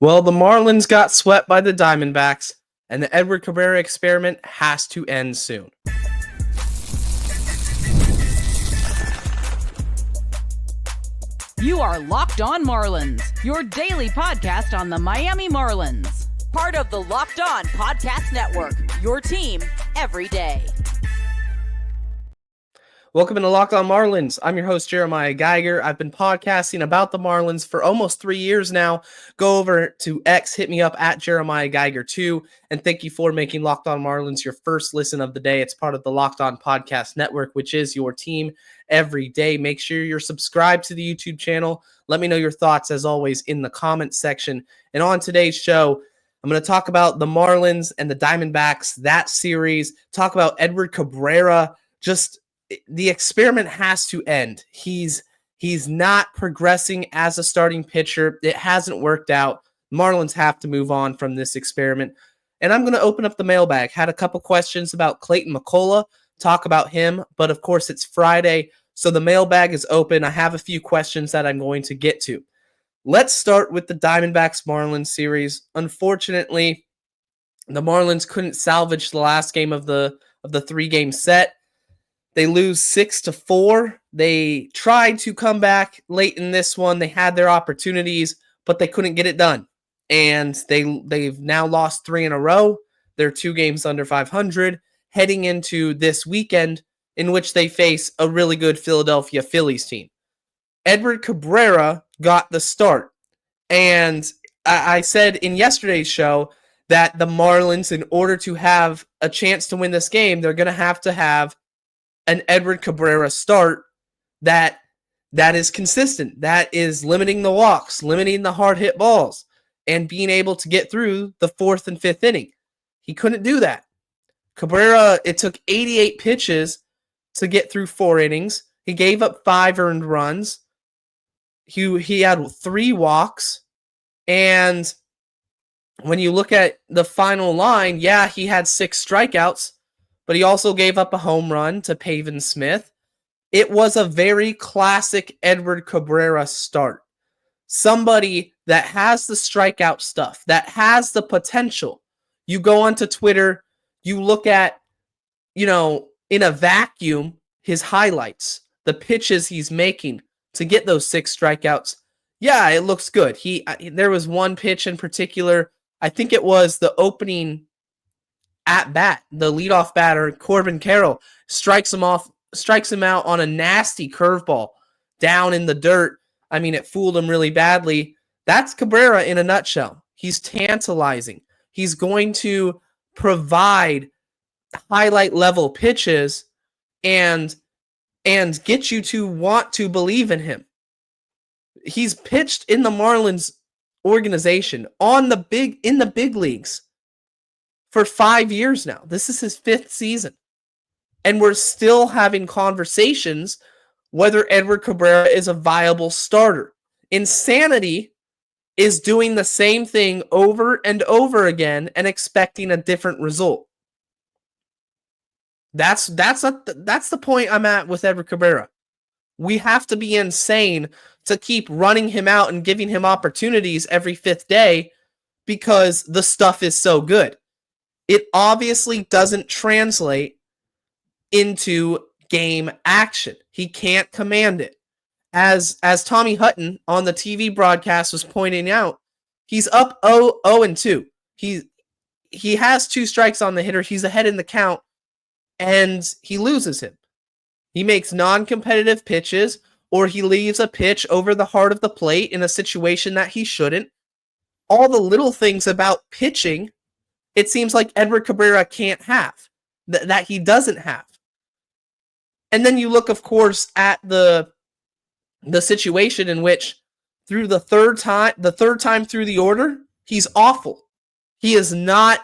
Well, the Marlins got swept by the Diamondbacks, and the Edward Cabrera experiment has to end soon. You are Locked On Marlins, your daily podcast on the Miami Marlins. Part of the Locked On Podcast Network, your team every day. Welcome to Locked On Marlins. I'm your host, Jeremiah Geiger. I've been podcasting about the Marlins for almost 3 years now. Go over to X, hit me up at Jeremiah Geiger 2, and thank you for making Locked On Marlins your first listen of the day. It's part of the Locked On Podcast Network, which is your team every day. Make sure you're subscribed to the YouTube channel. Let me know your thoughts, as always, in the comments section. And on today's show, I'm going to talk about the Marlins and the Diamondbacks, that series, talk about Edward Cabrera. Just the experiment has to end. He's not progressing as a starting pitcher. It hasn't worked out. Marlins have to move on from this experiment. And I'm going to open up the mailbag. Had a couple questions about Clayton McCullough, talk about him, but of course it's Friday, so the mailbag is open. I have a few questions that I'm going to get to. Let's start with the Diamondbacks-Marlins series. Unfortunately, the Marlins couldn't salvage the last game of the 3-game set. They lose 6-4. They tried to come back late in this one. They had their opportunities, but they couldn't get it done. And they've now lost 3 in a row. They're 2 games under 500, heading into this weekend in which they face a really good Philadelphia Phillies team. Edward Cabrera got the start. And I said in yesterday's show that the Marlins, in order to have a chance to win this game, they're going to have an Edward Cabrera start that is consistent, that is limiting the walks, limiting the hard hit balls, and being able to get through the 4th and 5th inning. He couldn't do that. Cabrera, it took 88 pitches to get through 4 innings. He gave up 5 earned runs. He had 3 walks. And when you look at the final line, yeah, he had 6 strikeouts, but he also gave up a home run to Pavin Smith. It was a very classic Edward Cabrera start. Somebody that has the strikeout stuff, that has the potential. You go onto Twitter, you look at, in a vacuum, his highlights, the pitches he's making to get those 6 strikeouts. Yeah, it looks good. There was one pitch in particular, I think it was the opening at bat, the leadoff batter, Corbin Carroll, strikes him out on a nasty curveball down in the dirt. I mean, it fooled him really badly. That's Cabrera in a nutshell. He's tantalizing. He's going to provide highlight level pitches and get you to want to believe in him. He's pitched in the Marlins organization in the big leagues for 5 years now. This is his 5th season. And we're still having conversations whether Edward Cabrera is a viable starter. Insanity is doing the same thing over and over again and expecting a different result. That's the point I'm at with Edward Cabrera. We have to be insane to keep running him out and giving him opportunities every 5th day because the stuff is so good. It obviously doesn't translate into game action. He can't command it. As Tommy Hutton on the TV broadcast was pointing out, he's up 0-2. He has 2 strikes on the hitter. He's ahead in the count, and he loses him. He makes non-competitive pitches, or he leaves a pitch over the heart of the plate in a situation that he shouldn't. All the little things about pitching, it seems like Edward Cabrera can't have, that he doesn't have. And then you look, of course, at the situation in which through the third time through the order, he's awful. He is not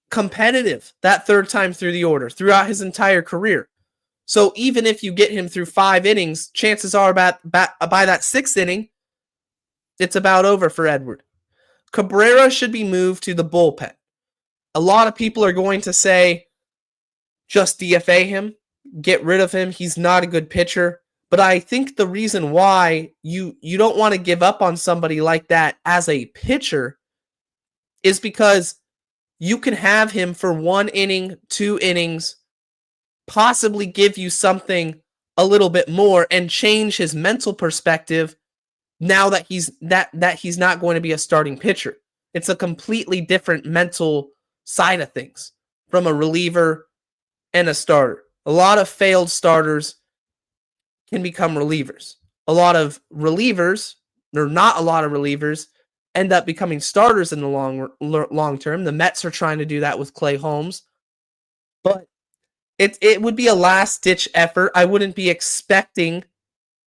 competitive that 3rd time through the order throughout his entire career. So even if you get him through 5 innings, chances are by that 6th inning, it's about over for Edward. Cabrera should be moved to the bullpen. A lot of people are going to say, just DFA him, get rid of him. He's not a good pitcher. But I think the reason why you don't want to give up on somebody like that as a pitcher is because you can have him for 1 inning, 2 innings, possibly give you something a little bit more and change his mental perspective now that he's not going to be a starting pitcher. It's a completely different mental side of things from a reliever and a starter. A lot of failed starters can become relievers. A lot of relievers, or not a lot of relievers, end up becoming starters in the long term. The Mets are trying to do that with Clay Holmes. But it would be a last-ditch effort. I wouldn't be expecting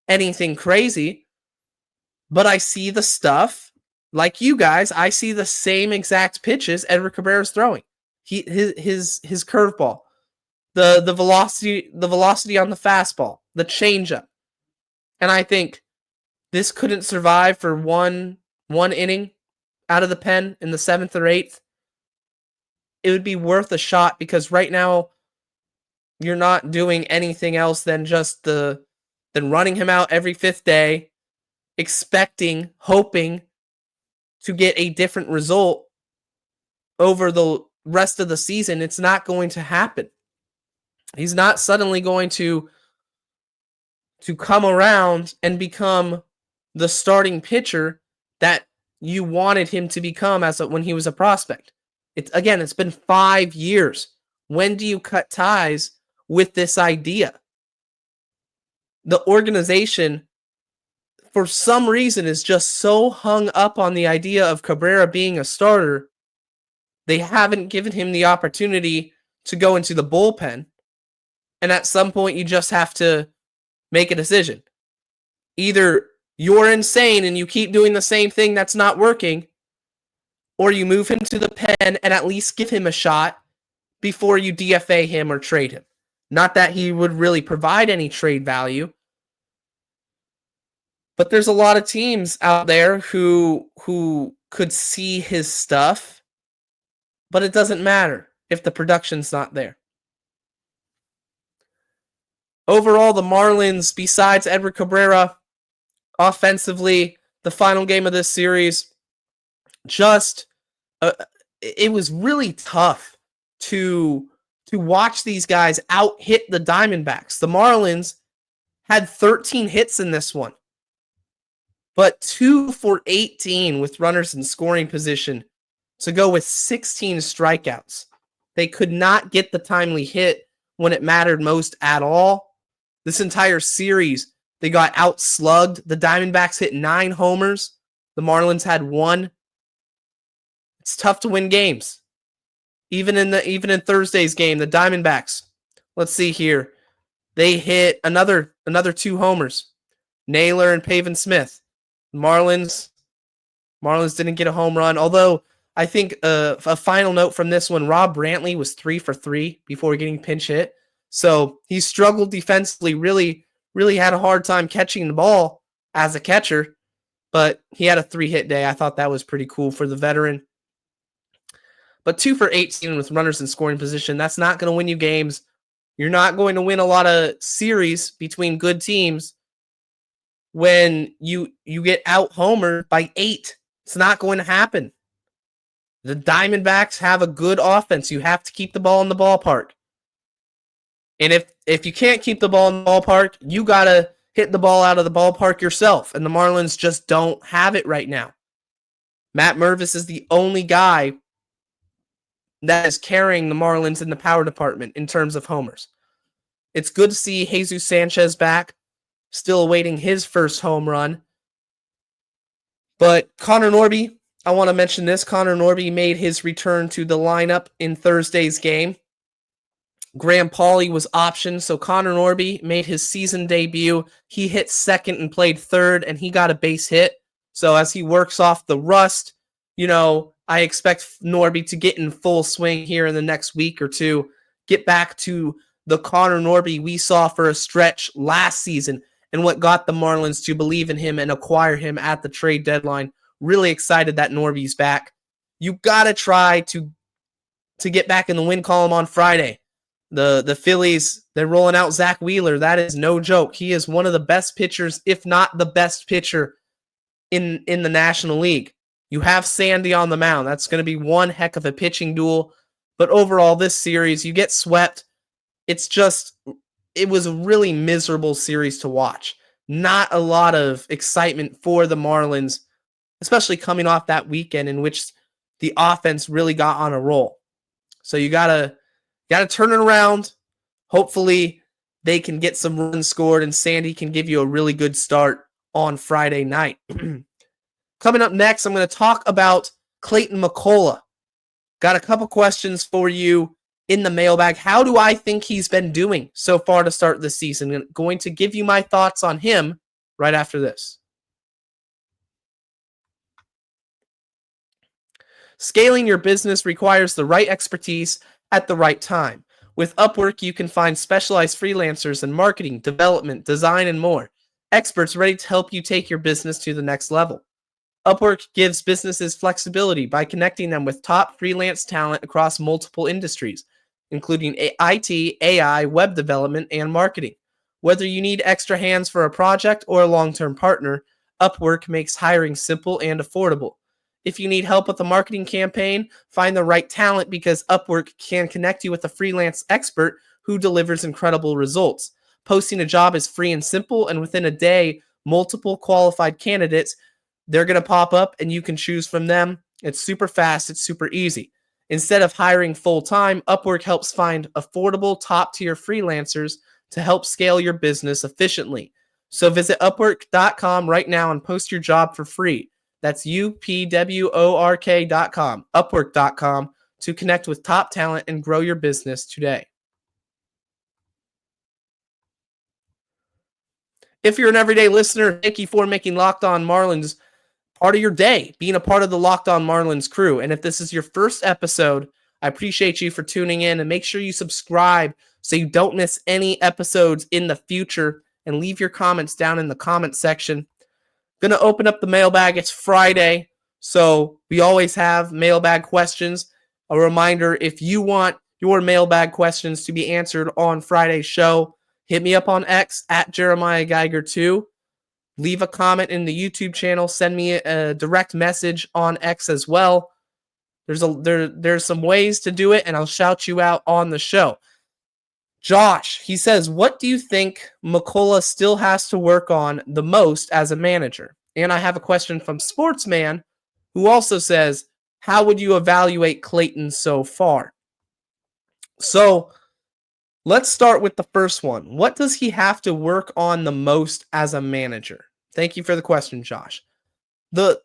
anything crazy. But I see the stuff, like you guys, I see the same exact pitches Edward Cabrera's throwing. His curveball, the velocity on the fastball, the changeup. And I think this couldn't survive for one inning out of the pen in the 7th or 8th. It would be worth a shot because right now you're not doing anything else than running him out every 5th day, expecting, hoping to get a different result over the rest of the season. It's not going to happen. He's not suddenly going to come around and become the starting pitcher that you wanted him to become when he was a prospect. It's been 5 years. When do you cut ties with this idea? The organization, for some reason, is just so hung up on the idea of Cabrera being a starter. They haven't given him the opportunity to go into the bullpen. And at some point, you just have to make a decision. Either you're insane and you keep doing the same thing that's not working, or you move him to the pen and at least give him a shot before you DFA him or trade him. Not that he would really provide any trade value, but there's a lot of teams out there who could see his stuff, but it doesn't matter if the production's not there. Overall, the Marlins, besides Edward Cabrera, offensively, the final game of this series, it was really tough to watch these guys out-hit the Diamondbacks. The Marlins had 13 hits in this one, but 2 for 18 with runners in scoring position to go with 16 strikeouts. They could not get the timely hit when it mattered most at all. This entire series, they got outslugged. The Diamondbacks hit 9 homers. The Marlins had 1. It's tough to win games. Even in Thursday's game, the Diamondbacks, let's see here, they hit another 2 homers. Naylor and Pavin Smith. Marlins didn't get a home run, although I think a final note from this one, Rob Brantley was 3 for 3 before getting pinch hit. So he struggled defensively, really had a hard time catching the ball as a catcher, but he had a 3-hit day. I thought that was pretty cool for the veteran. But 2 for 18 with runners in scoring position, that's not going to win you games. You're not going to win a lot of series between good teams when you get out-homered by 8. It's not going to happen. The Diamondbacks have a good offense. You have to keep the ball in the ballpark. And if you can't keep the ball in the ballpark, you got to hit the ball out of the ballpark yourself. And the Marlins just don't have it right now. Matt Mervis is the only guy that is carrying the Marlins in the power department in terms of homers. It's good to see Jesus Sanchez back, still awaiting his first home run. But Connor Norby, I want to mention this. Connor Norby made his return to the lineup in Thursday's game. Graham Pauley was optioned, so Connor Norby made his season debut. He hit second and played third, and he got a base hit. So as he works off the rust, I expect Norby to get in full swing here in the next week or two, get back to the Connor Norby we saw for a stretch last season and what got the Marlins to believe in him and acquire him at the trade deadline. Really excited that Norby's back. You got to try to get back in the win column on Friday. The Phillies, they're rolling out Zach Wheeler. That is no joke. He is one of the best pitchers, if not the best pitcher in the National League. You have Sandy on the mound. That's going to be one heck of a pitching duel. But overall, this series, you get swept. It was a really miserable series to watch. Not a lot of excitement for the Marlins, especially coming off that weekend in which the offense really got on a roll. So you gotta turn it around. Hopefully they can get some runs scored and Sandy can give you a really good start on Friday night. Coming up next, I'm going to talk about Clayton McCullough. Got a couple questions for you in the mailbag. How do I think he's been doing so far to start the season? I'm going to give you my thoughts on him right after this. Scaling your business requires the right expertise at the right time. With Upwork, you can find specialized freelancers in marketing, development, design, and more. Experts ready to help you take your business to the next level. Upwork gives businesses flexibility by connecting them with top freelance talent across multiple industries, including IT, AI, web development, and marketing. Whether you need extra hands for a project or a long-term partner, Upwork makes hiring simple and affordable. If you need help with a marketing campaign, find the right talent because Upwork can connect you with a freelance expert who delivers incredible results. Posting a job is free and simple, and within a day, multiple qualified candidates, they're going to pop up and you can choose from them. It's super fast. It's super easy. Instead of hiring full-time, Upwork helps find affordable top-tier freelancers to help scale your business efficiently. So visit Upwork.com right now and post your job for free. That's UPWORK.com, Upwork.com, to connect with top talent and grow your business today. If you're an everyday listener, thank you for making Locked On Marlins part of your day, being a part of the Locked On Marlins crew. And if this is your first episode, I appreciate you for tuning in, and make sure you subscribe so you don't miss any episodes in the future, and leave your comments down in the comment section. Going to open up the mailbag. It's Friday, so we always have mailbag questions. A reminder, if you want your mailbag questions to be answered on Friday's show, hit me up on X at Jeremiah Geiger 2. Leave a comment in the YouTube channel. Send me a direct message on X as well. There's some ways to do it, and I'll shout you out on the show. Josh, he says, what do you think McCullough still has to work on the most as a manager? And I have a question from Sportsman, who also says, how would you evaluate Clayton so far? So let's start with the first one. What does he have to work on the most as a manager? Thank you for the question, Josh. The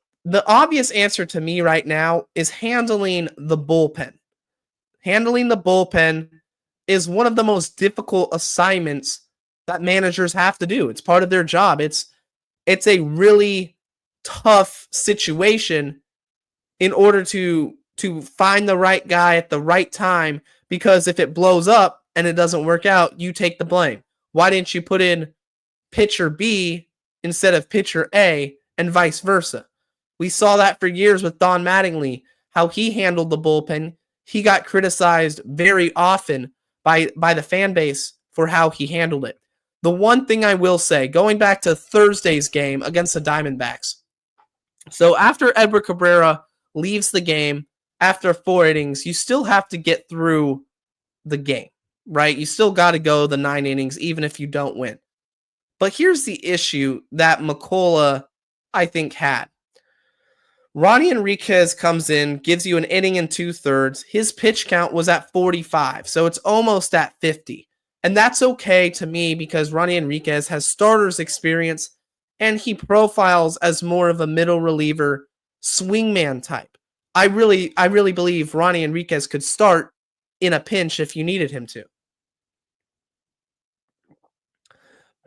obvious answer to me right now is handling the bullpen. Handling the bullpen is one of the most difficult assignments that managers have to do. It's part of their job. It's a really tough situation in order to find the right guy at the right time, because if it blows up and it doesn't work out, you take the blame. Why didn't you put in pitcher B instead of pitcher A, and vice versa? We saw that for years with Don Mattingly, how he handled the bullpen. He got criticized very often by the fan base for how he handled it. The one thing I will say, going back to Thursday's game against the Diamondbacks, so after Edward Cabrera leaves the game after 4 innings, you still have to get through the game, right? You still got to go the 9 innings, even if you don't win. But here's the issue that McCullough, I think, had. Ronnie Enriquez comes in, gives you an inning and 2/3. His pitch count was at 45, so it's almost at 50. And that's okay to me because Ronnie Enriquez has starters experience and he profiles as more of a middle reliever swingman type. I really believe Ronnie Enriquez could start in a pinch if you needed him to.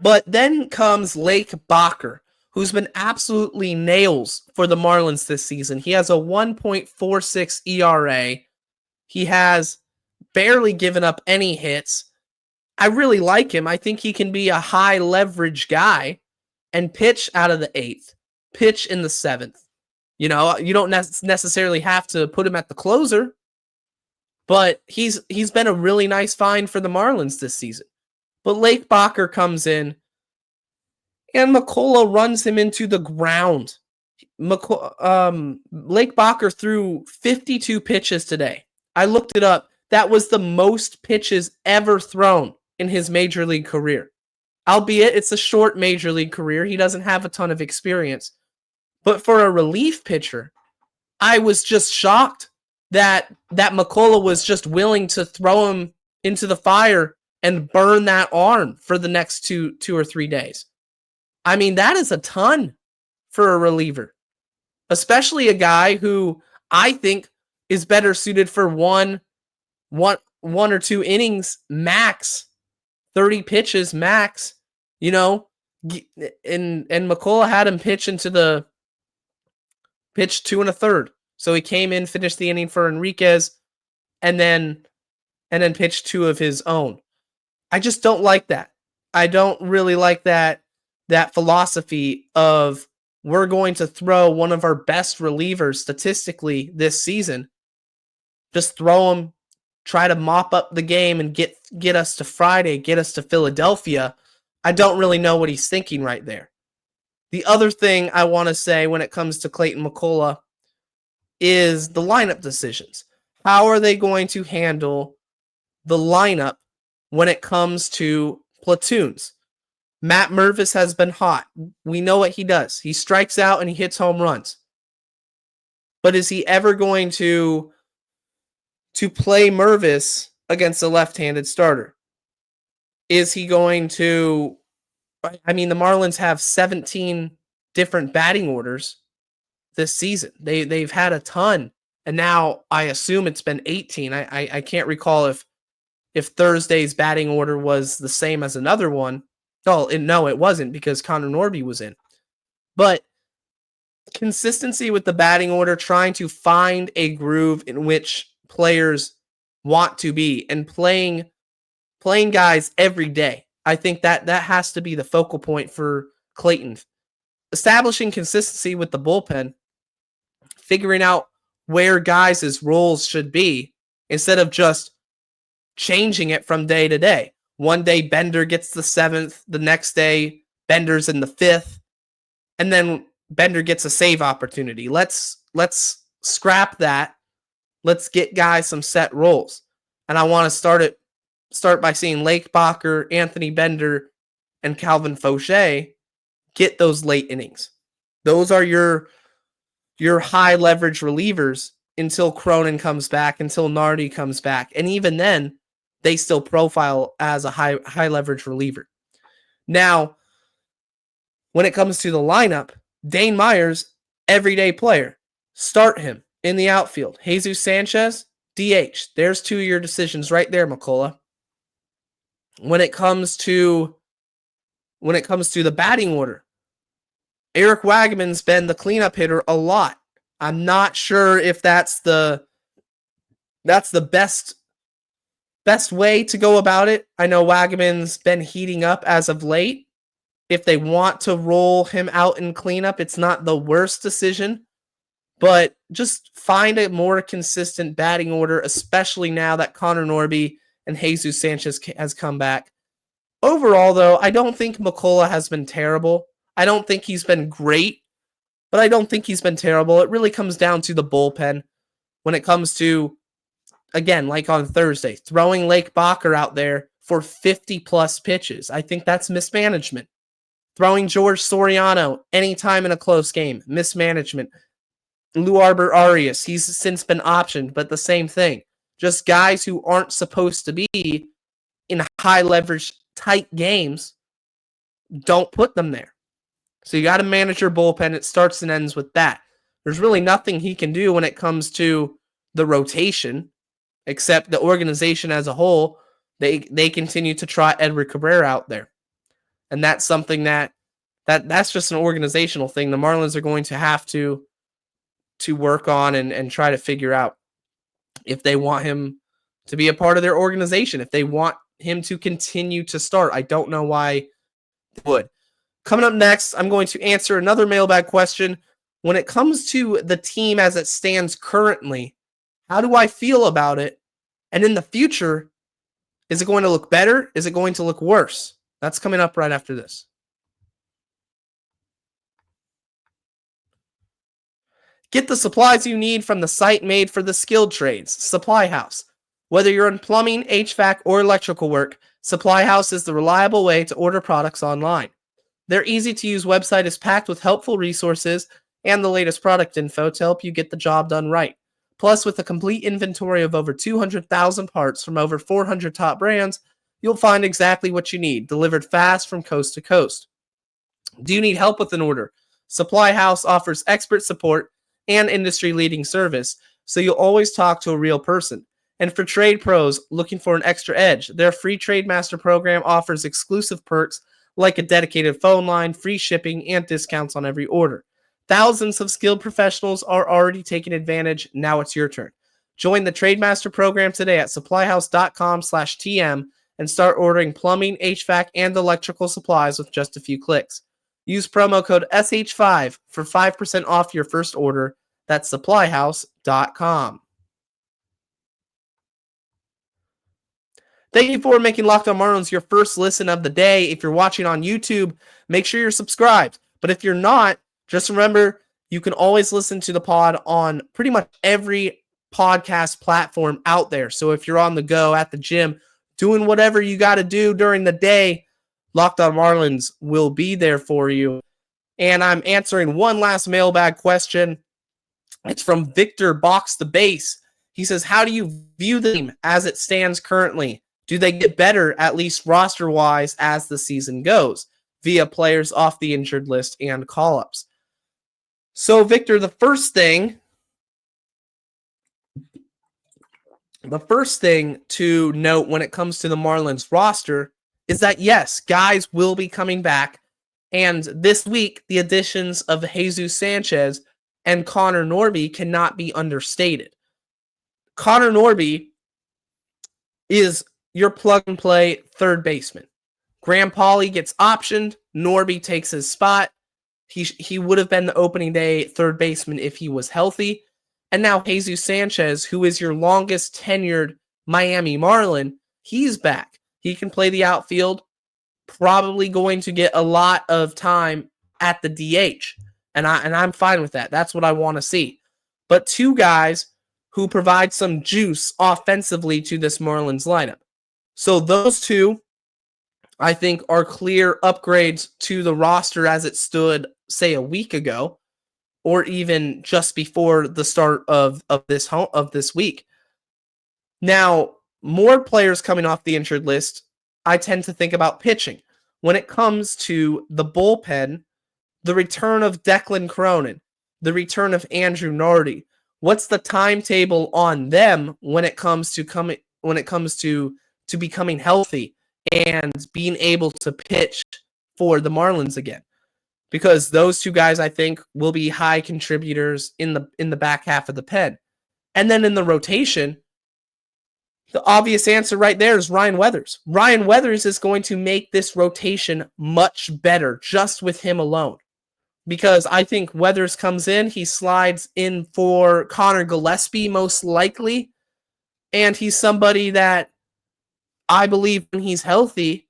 But then comes Lake Bacher, who's been absolutely nails for the Marlins this season. He has a 1.46 ERA. He has barely given up any hits. I really like him. I think he can be a high leverage guy and pitch out of the 8th, pitch in the 7th. You know, you don't necessarily have to put him at the closer. But he's been a really nice find for the Marlins this season. But Lake Bacher comes in, and McCullough runs him into the ground. Lake Bacher threw 52 pitches today. I looked it up. That was the most pitches ever thrown in his major league career. Albeit it's a short major league career. He doesn't have a ton of experience. But for a relief pitcher, I was just shocked that McCullough was just willing to throw him into the fire and burn that arm for the next two or 3 days. I mean, that is a ton for a reliever, especially a guy who I think is better suited for one or two innings max, 30 pitches max, you know, and McCullough had him pitch 2 1/3. So he came in, finished the inning for Enriquez, and then pitched 2 of his own. I just don't like that. I don't really like that philosophy of we're going to throw one of our best relievers statistically this season. Just throw him, try to mop up the game and get us to Friday, get us to Philadelphia. I don't really know what he's thinking right there. The other thing I want to say when it comes to Clayton McCullough is the lineup decisions. How are they going to handle the lineup when it comes to platoons? Matt Mervis has been hot. We know what he does. He strikes out and he hits home runs. But is he ever going to play Mervis against a left-handed starter? Is he going to... I mean, the Marlins have 17 different batting orders this season. They've had a ton, and now I assume it's been 18. I can't recall if Thursday's batting order was the same as another one. No, it wasn't because Connor Norby was in. But consistency with the batting order, trying to find a groove in which players want to be, and playing guys every day. I think that has to be the focal point for Clayton. Establishing consistency with the bullpen, figuring out where guys' roles should be instead of just changing it from day to day. One day Bender gets the 7th, the next day Bender's in the 5th, and then Bender gets a save opportunity. Let's scrap that. Let's get guys some set roles. And I want to start by seeing Lake Bacher, Anthony Bender, and Calvin Fauché get those late innings. Those are your high leverage relievers until Cronin comes back, until Nardi comes back. And even then, they still profile as a high leverage reliever. Now, when it comes to the lineup, Dane Myers, everyday player. Start him in the outfield. Jesus Sanchez, DH. There's 2 of your decisions right there, McCullough. When it comes to the batting order, Eric Wagman's been the cleanup hitter a lot. I'm not sure if that's the best way to go about it. I know Wagman's been heating up as of late. If they want to roll him out in cleanup, it's not the worst decision, but just find a more consistent batting order, especially now that Connor Norby and Jesus Sanchez has come back. Overall, though, I don't think McCullough has been terrible. I don't think he's been great, but I don't think he's been terrible. It really comes down to the bullpen when it comes to, again, like on Thursday, throwing Lake Bacher out there for 50-plus pitches. I think that's mismanagement. Throwing George Soriano anytime in a close game, mismanagement. Luarber Arias, he's since been optioned, but the same thing. Just guys who aren't supposed to be in high leverage, tight games, don't put them there. So you got to manage your bullpen. It starts and ends with that. There's really nothing he can do when it comes to the rotation, except the organization as a whole. They continue to try Edward Cabrera out there. And that's something that's just an organizational thing. The Marlins are going to have to work on and try to figure out if they want him to be a part of their organization, if they want him to continue to start. I don't know why they would. Coming up next, I'm going to answer another mailbag question. When it comes to the team as it stands currently, how do I feel about it And in the future, is it going to look better? Is it going to look worse? That's coming up right after this. Get the supplies you need from the site made for the skilled trades, Supply House. Whether you're in plumbing, HVAC, or electrical work, Supply House is the reliable way to order products online. Their easy-to-use website is packed with helpful resources and the latest product info to help you get the job done right. Plus, with a complete inventory of over 200,000 parts from over 400 top brands, you'll find exactly what you need, delivered fast from coast to coast. Do you need help with an order? Supply House offers expert support and industry-leading service, so you'll always talk to a real person. And for trade pros looking for an extra edge, their free Trade Master program offers exclusive perks like a dedicated phone line, free shipping, and discounts on every order. Thousands of skilled professionals are already taking advantage. Now it's your turn. Join the Trade Master program today at supplyhouse.com/TM and start ordering plumbing, HVAC, and electrical supplies with just a few clicks. Use promo code SH5 for 5% off your first order. That's supplyhouse.com. Thank you for making Locked On Marlins your first listen of the day. If you're watching on YouTube, make sure you're subscribed. But if you're not, just remember, you can always listen to the pod on pretty much every podcast platform out there. So if you're on the go, at the gym, doing whatever you got to do during the day, Locked On Marlins will be there for you. And I'm answering one last mailbag question. It's from Victor Box the Base. He says, how do you view the team as it stands currently? Do they get better, at least roster-wise, as the season goes, via players off the injured list and call-ups? So, Victor, the first thing to note when it comes to the Marlins roster is that, yes, guys will be coming back. And this week, the additions of Jesus Sanchez and Connor Norby cannot be understated. Connor Norby is your plug-and-play third baseman. Graham Pauley gets optioned. Norby takes his spot. He would have been the opening day third baseman if he was healthy. And now Jesus Sanchez, who is your longest tenured Miami Marlin, he's back. He can play the outfield, probably going to get a lot of time at the DH. And I'm fine with that. That's what I want to see. But two guys who provide some juice offensively to this Marlins lineup. So those two, I think, are clear upgrades to the roster as it stood, say, a week ago, or even just before the start of this week. Now, more players coming off the injured list, I tend to think about pitching. When it comes to the bullpen, the return of Declan Cronin, the return of Andrew Nardi, what's the timetable on them when it comes to becoming healthy and being able to pitch for the Marlins again? Because those two guys, I think, will be high contributors in the back half of the pen. And then in the rotation, the obvious answer right there is Ryan Weathers. Ryan Weathers is going to make this rotation much better just with him alone. Because I think Weathers comes in, he slides in for Connor Gillespie most likely, and he's somebody that I believe when he's healthy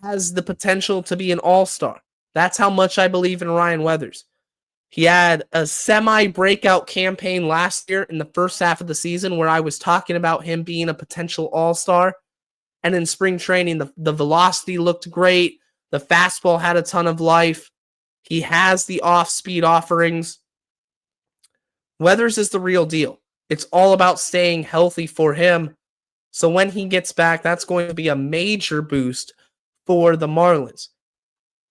has the potential to be an all-star. That's how much I believe in Ryan Weathers. He had a semi-breakout campaign last year in the first half of the season where I was talking about him being a potential all-star. And in spring training, the velocity looked great. The fastball had a ton of life. He has the off-speed offerings. Weathers is the real deal. It's all about staying healthy for him. So when he gets back, that's going to be a major boost for the Marlins.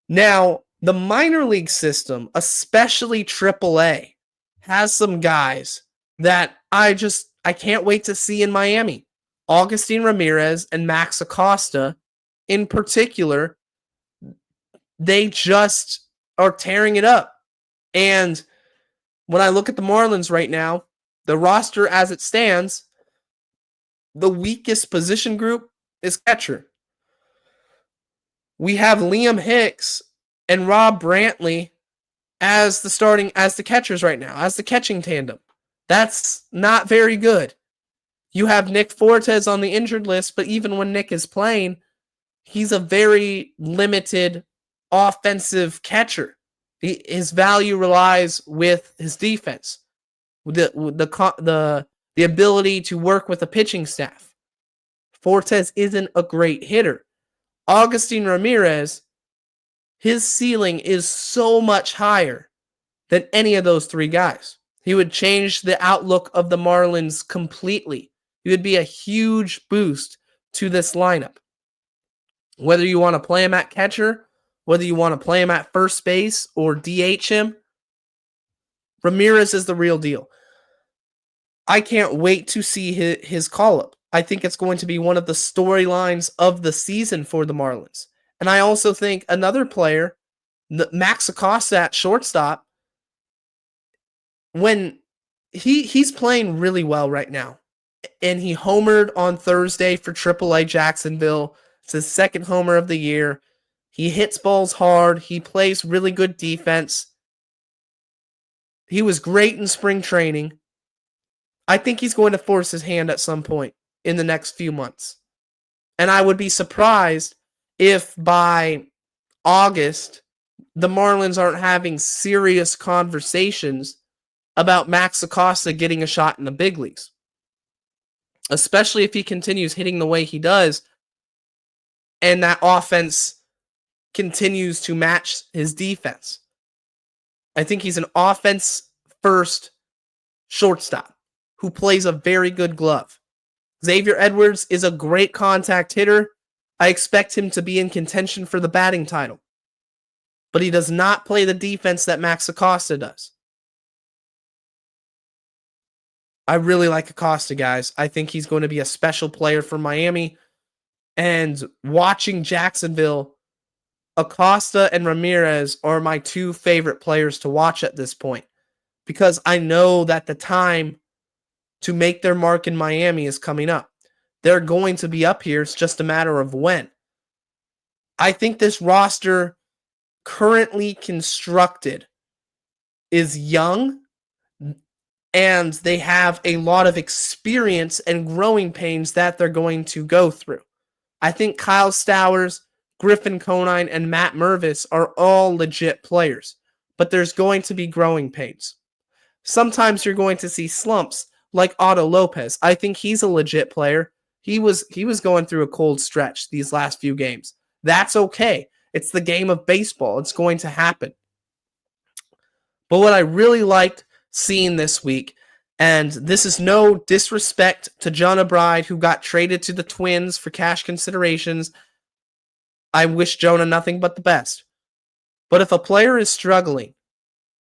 Now, the minor league system, especially AAA, has some guys that I can't wait to see in Miami. Augustin Ramirez and Max Acosta, in particular, they just are tearing it up. And when I look at the Marlins right now, the roster as it stands, the weakest position group is catcher. We have Liam Hicks and Rob Brantley as the catchers right now, as the catching tandem. That's not very good. You have Nick Fortes on the injured list, but even when Nick is playing, he's a very limited offensive catcher. His value relies with his defense, with the ability to work with the pitching staff. Fortes isn't a great hitter. Agustin Ramirez, his ceiling is so much higher than any of those three guys. He would change the outlook of the Marlins completely. He would be a huge boost to this lineup. Whether you want to play him at catcher, whether you want to play him at first base or DH him, Ramirez is the real deal. I can't wait to see his call-up. I think it's going to be one of the storylines of the season for the Marlins. And I also think another player, Max Acosta at shortstop, when he's playing really well right now. And he homered on Thursday for AAA Jacksonville. It's his second homer of the year. He hits balls hard. He plays really good defense. He was great in spring training. I think he's going to force his hand at some point in the next few months. And I would be surprised if by August, the Marlins aren't having serious conversations about Max Acosta getting a shot in the big leagues. Especially if he continues hitting the way he does and that offense continues to match his defense. I think he's an offense-first shortstop who plays a very good glove. Xavier Edwards is a great contact hitter. I expect him to be in contention for the batting title. But he does not play the defense that Max Acosta does. I really like Acosta, guys. I think he's going to be a special player for Miami. And watching Jacksonville, Acosta and Ramirez are my two favorite players to watch at this point. Because I know that the time to make their mark in Miami is coming up. They're going to be up here. It's just a matter of when. I think this roster currently constructed is young, and they have a lot of experience and growing pains that they're going to go through. I think Kyle Stowers, Griffin Conine, and Matt Mervis are all legit players, but there's going to be growing pains. Sometimes you're going to see slumps like Otto Lopez. I think he's a legit player. He was going through a cold stretch these last few games. That's okay. It's the game of baseball. It's going to happen. But what I really liked seeing this week, and this is no disrespect to Jonah Bride, who got traded to the Twins for cash considerations. I wish Jonah nothing but the best. But if a player is struggling,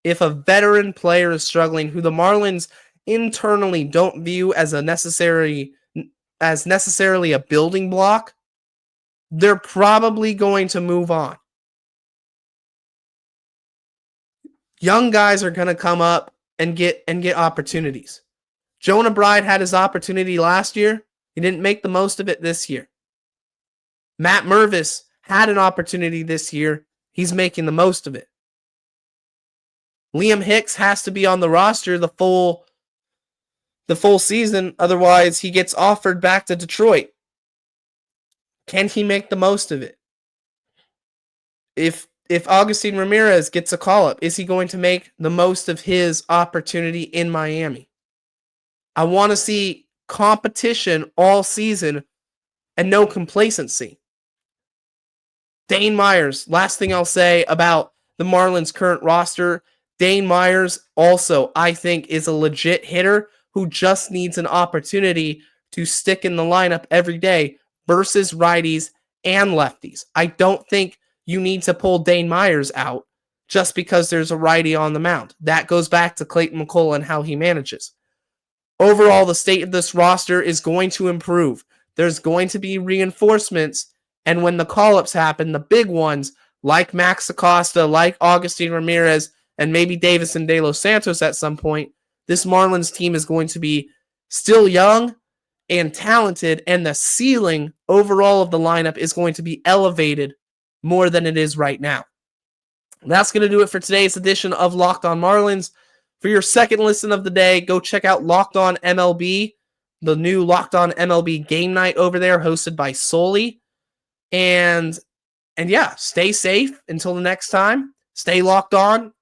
if a veteran player is struggling, who the Marlins internally don't view as necessarily a building block, they're probably going to move on. Young guys are going to come up and get opportunities. Jonah Bride had his opportunity last year. He didn't make the most of it this year. Matt Mervis had an opportunity this year. He's making the most of it. Liam Hicks has to be on the roster the full season, otherwise he gets offered back to Detroit. Can he make the most of it? If Agustin Ramirez gets a call-up, is he going to make the most of his opportunity in Miami? I want to see competition all season and no complacency. Dane Myers, last thing I'll say about the Marlins' current roster, Dane Myers also, I think, is a legit hitter who just needs an opportunity to stick in the lineup every day versus righties and lefties. I don't think you need to pull Dane Myers out just because there's a righty on the mound. That goes back to Clayton McCullough and how he manages. Overall, the state of this roster is going to improve. There's going to be reinforcements, and when the call-ups happen, the big ones, like Max Acosta, like Agustin Ramirez, and maybe Davison De Los Santos at some point, this Marlins team is going to be still young and talented, and the ceiling overall of the lineup is going to be elevated more than it is right now. That's going to do it for today's edition of Locked On Marlins. For your second listen of the day, go check out Locked On MLB. the new Locked On MLB game night over there hosted by Sully. And yeah, stay safe until the next time. Stay locked on.